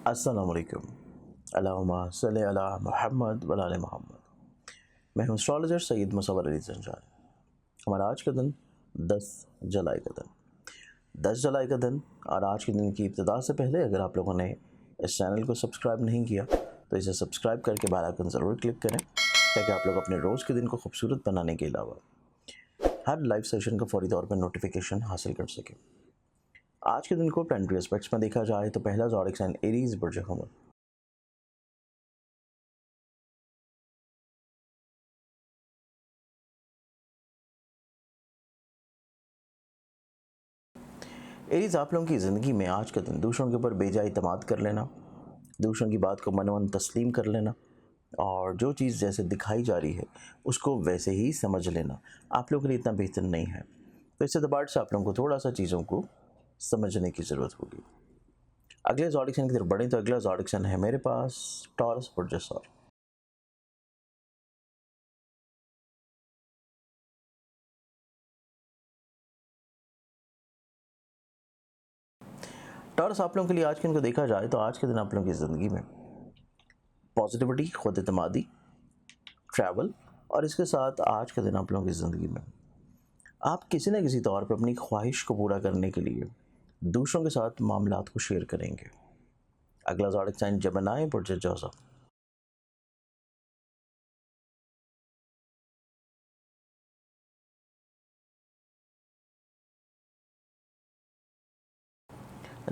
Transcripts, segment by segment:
अस्सलामुअलैकुम। अल्लाहुम्मा सल्लि अला मुहम्मद व आले मोहम्मद। मैं हूँ एस्ट्रोलॉजर सैयद मुसव्वर अली ज़ंजानी। हमारा आज का दिन 10 जुलाई का दिन 10 जुलाई का दिन और आज के दिन की इब्तिदा से पहले अगर आप लोगों ने इस चैनल को सब्सक्राइब नहीं किया तो इसे सब्सक्राइब करके बेल आइकन ज़रूर क्लिक करें ताकि आप लोग अपने रोज़ के दिन को खूबसूरत बनाने के अलावा हर लाइव सेशन का फौरी तौर पर नोटिफिकेशन हासिल कर सकें। आज के दिन को प्लैनेटरी एस्पेक्ट्स में देखा जाए तो पहला ज़ोडिक साइन एरीज बुर्ज हमल, एरीज आप लोगों की ज़िंदगी में आज का दिन दूसरों के ऊपर बेजा इत्मीद कर लेना, दूसरों की बात को मनोमन तस्लीम कर लेना और जो चीज़ जैसे दिखाई जा रही है उसको वैसे ही समझ लेना आप लोगों के लिए इतना बेहतर नहीं है। तो इस एतबार से आप लोगों को थोड़ा सा चीज़ों को समझने की ज़रूरत होगी। अगले ज़ोडिक साइन की तरफ बढ़ें तो अगला ज़ोडिक साइन है मेरे पास टॉरस बुर्ज सौर। टॉरस आप लोगों के लिए आज के दिन को देखा जाए तो आज के दिन आप लोगों की ज़िंदगी में पॉजिटिविटी, खुद एतमादी, ट्रैवल और इसके साथ आज के दिन आप लोगों की ज़िंदगी में आप किसी न किसी तौर पर अपनी ख्वाहिश को पूरा करने के लिए दूसरों के साथ मामलात को शेयर करेंगे। अगला ज़ोडिक साइन जेमिनी बुर्ज जोज़फ।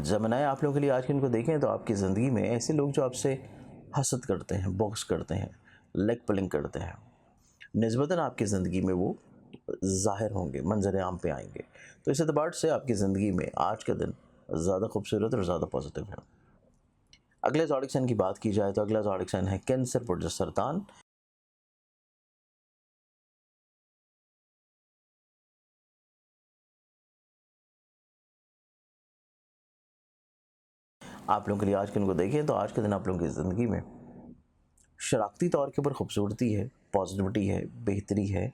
जेमिनी आप लोगों के लिए आज के दिन को देखें तो आपकी ज़िंदगी में ऐसे लोग जो आपसे हसद करते हैं, बॉक्स करते हैं, लेग पुलिंग करते हैं, निस्बतन आपकी ज़िंदगी में वो ज़ाहिर होंगे, मंजर आम पे आएंगे। तो इस एतबार से आपकी ज़िंदगी में आज का दिन ज़्यादा खूबसूरत और ज़्यादा पॉजिटिव है। अगले ज़ोडिक साइन की बात की जाए तो अगला ज़ोडिक साइन है कैंसर बुर्ज सरतान। आप लोगों के लिए आज के दिन को देखें तो आज के दिन आप लोगों की ज़िंदगी में शराकती तौर के ऊपर खूबसूरती है, पॉजिटिविटी है, बेहतरी है।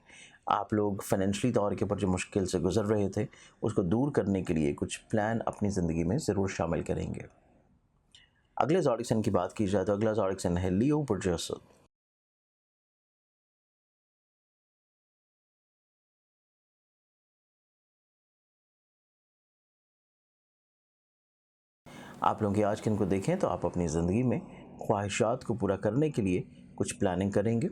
आप लोग फाइनेंशियली तौर के ऊपर जो मुश्किल से गुजर रहे थे उसको दूर करने के लिए कुछ प्लान अपनी ज़िंदगी में ज़रूर शामिल करेंगे। अगले ज़ोडिक साइन की बात की जाए तो अगला ज़ोडिक साइन है लियो बुर्ज असद। आप लोगों की आज के दिन को देखें तो आप अपनी ज़िंदगी में ख्वाहिशात को पूरा करने के लिए कुछ प्लानिंग करेंगे।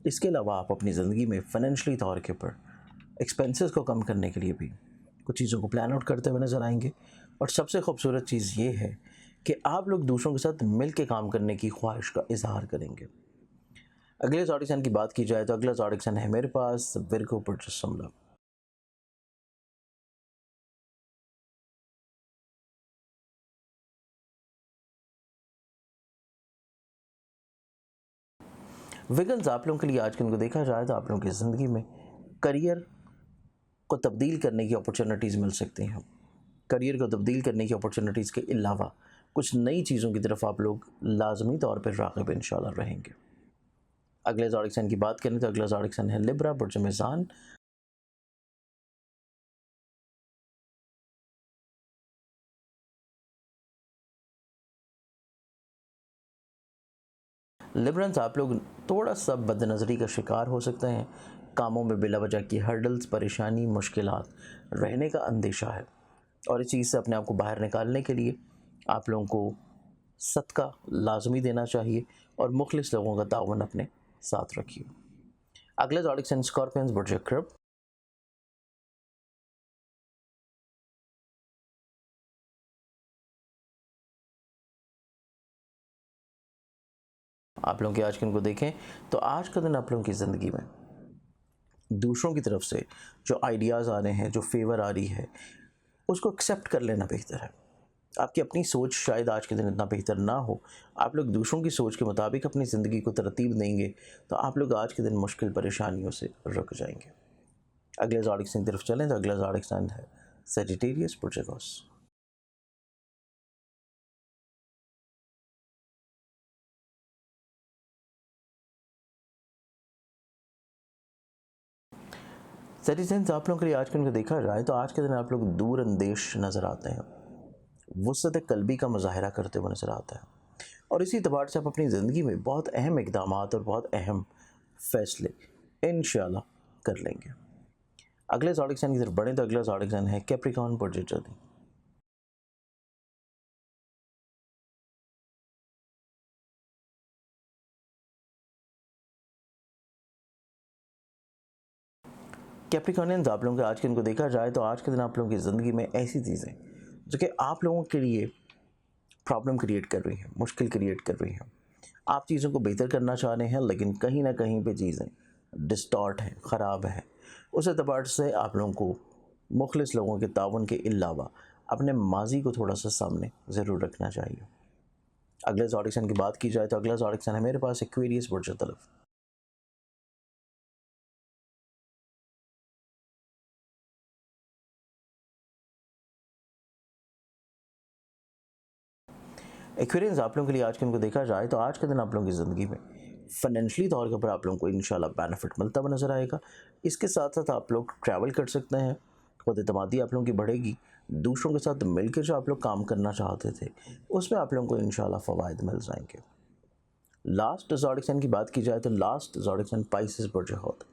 इसके अलावा आप अपनी ज़िंदगी में फाइनेंशियली तौर के ऊपर एक्सपेंसेस को कम करने के लिए भी कुछ चीज़ों को प्लान आउट करते हुए नज़र आएंगे। और सबसे खूबसूरत चीज़ ये है कि आप लोग दूसरों के साथ मिल के काम करने की ख्वाहिश का इजहार करेंगे। अगले ज़ोडिक साइन की बात की जाए तो अगला ज़ोडिक साइन है मेरे पास विर्गो बुर्ज शिमला। विगन्स आप लोगों के लिए आज के दिन को देखा जाए तो आप लोगों की ज़िंदगी में करियर को तब्दील करने की अपॉर्चुनिटीज़ मिल सकती हैं। करियर को तब्दील करने की अपॉर्चुनिटीज़ के अलावा कुछ नई चीज़ों की तरफ आप लोग लाजमी तौर पर राग़िब इंशाल्लाह रहेंगे। अगले ज़ोडिक साइन की बात करें तो अगला ज़ोडिक साइन है लिब्रा बुर्ज मीज़ान। लिब्रंस आप लोग थोड़ा सा बदनज़री का शिकार हो सकते हैं। कामों में बिला वजह की हर्डल्स, परेशानी, मुश्किलात रहने का अंदेशा है और इस चीज़ से अपने आप को बाहर निकालने के लिए आप लोगों को सदका लाजमी देना चाहिए और मुखलिस लोगों का ताउन अपने साथ रखिए। अगले ज़ोडिक साइन स्कॉर्पियंस बुर्ज अक़रब। आप लोगों के आज के दिन को देखें तो आज का दिन आप लोगों की ज़िंदगी में दूसरों की तरफ से जो आइडियाज़ आ रहे हैं, जो फेवर आ रही है, उसको एक्सेप्ट कर लेना बेहतर है। आपकी अपनी सोच शायद आज के दिन इतना बेहतर ना हो, आप लोग दूसरों की सोच के मुताबिक अपनी ज़िंदगी को तरतीब देंगे तो आप लोग आज के दिन मुश्किल परेशानियों से रुक जाएंगे। अगले ज़ोडिक साइन की तरफ चलें तो अगला ज़ोडिक साइन है सजिटेरियस बुर्ज अक़ौस। सजिटेरियंस आप लोगों के लिए आज के दिन को देखा जाए तो आज के दिन आप लोग दूर अंदेश नज़र आते हैं, वुसअत क़ल्बी का मुज़ाहिरा करते हुए नज़र आता है। और इसी एतबार से आप अपनी ज़िंदगी में बहुत अहम इक़दामात और बहुत अहम फ़ैसले इंशाअल्लाह कर लेंगे। अगले ज़ोडिक साइन की तरफ बढ़ें तो अगला ज़ोडिक साइन है कैप्रिकॉर्न पुरजचदी। कैप्रिकॉर्नियंस आप लोगों के आज के दिन को देखा जाए तो आज के दिन आप लोगों की ज़िंदगी में ऐसी चीज़ें जो कि आप लोगों के लिए प्रॉब्लम क्रिएट कर रही हैं, मुश्किल क्रिएट कर रही हैं। आप चीज़ों को बेहतर करना चाह रहे हैं लेकिन कहीं ना कहीं पे चीज़ें डिस्टॉर्ट हैं, ख़राब है। उस एतबार से आप लोगों को मुखलिस लोगों के ताउन के अलावा अपने माजी को थोड़ा सा सामने ज़रूर रखना चाहिए। अगले ज़ोडिक साइन की बात की जाए तो अगला ज़ोडिक साइन है मेरे पास एक्वेरियस बुर्ज तरफ। एक्वेरियंस आप लोगों के लिए आज के दिन को देखा जाए तो आज के दिन आप लोगों की ज़िंदगी में फाइनेंशियली तौर के ऊपर आप लोगों को इंशाल्लाह बेनिफिट मिलता हुआ नज़र आएगा। इसके साथ साथ आप लोग ट्रैवल कर सकते हैं, खुद एतमादी आप लोगों की बढ़ेगी। दूसरों के साथ मिलकर जो आप लोग काम करना चाहते थे उसमें आप लोगों को इंशाल्लाह फ़वाइद मिल जाएंगे। लास्ट ज़ोडिक साइन की बात की जाए तो लास्ट ज़ोडिक साइन पाइसेस बुर्ज हौत।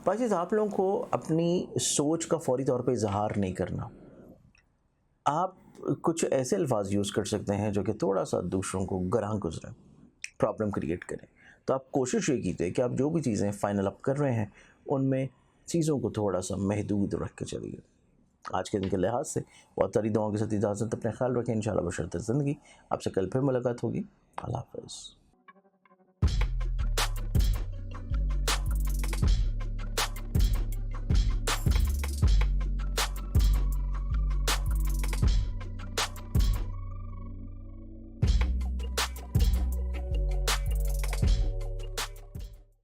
पाइसेस आप लोगों को अपनी सोच का फौरी तौर पे इजहार नहीं करना। आप कुछ ऐसे अल्फाज यूज़ कर सकते हैं जो कि थोड़ा सा दूसरों को गरां गुजरें, प्रॉब्लम क्रिएट करें। तो आप कोशिश ये कीजिए कि आप जो भी चीज़ें फाइनल अप कर रहे हैं उनमें चीज़ों को थोड़ा सा महदूद रख के चलिए। आज के दिन के लिहाज से बहुत सारी दुआओं के साथ इजाज़त, अपने ख्याल रखें। इंशाल्लाह बशर्ते ज़िंदगी। आपसे कल फिर मुलाकात होगी। अल्लाह हाफ़िज़।